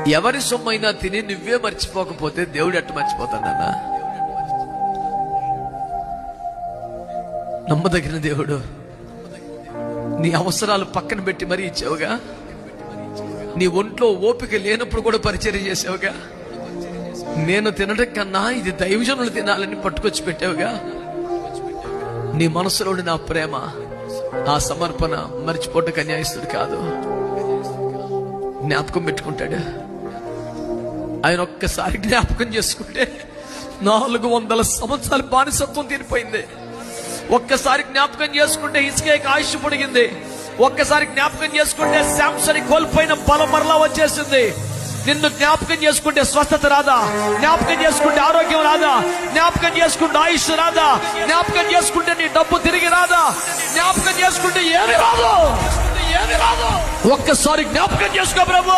ఎవరి సొమ్మైనా తిని నువ్వే మర్చిపోకపోతే దేవుడు ఎట్టు మర్చిపోతాడన్నా? నమ్మదగిన దేవుడు. నీ అవసరాలు పక్కన పెట్టి మరీ ఇచ్చావుగా. నీ ఒంట్లో ఓపిక లేనప్పుడు కూడా పరిచర్య చేసావుగా. నేను తినడం కన్నా ఇది దైవజనులు తినాలని పట్టుకొచ్చి పెట్టావుగా. నీ మనసులోని నా ప్రేమ, ఆ సమర్పణ మర్చిపోవటం అన్యాయస్తుడు కాదు. జ్ఞాపకం పెట్టుకుంటాడు. ఆయన ఒక్కసారి జ్ఞాపకం చేసుకుంటే 400 సంవత్సరాల బానిసత్వం తీరిపోయింది. ఒక్కసారి జ్ఞాపకం చేసుకుంటే హిజ్కియాకి ఆయుష్ పొడిగింది. ఒక్కసారి జ్ఞాపకం చేసుకుంటే శాంసన్ కోల్పోయిన బలం మరలా వచ్చేసింది. నిన్ను జ్ఞాపకం చేసుకుంటే స్వస్థత రాదా? జ్ఞాపకం చేసుకుంటే ఆరోగ్యం రాదా? జ్ఞాపకం చేసుకుంటే ఆయుష్ రాదా? జ్ఞాపకం చేసుకుంటే నీ డబ్బు తిరిగి రాదా? జ్ఞాపకం చేసుకుంటే ఏమి రాదు. ఒక్కసారి జ్ఞాపకం చేసుకో ప్రభు.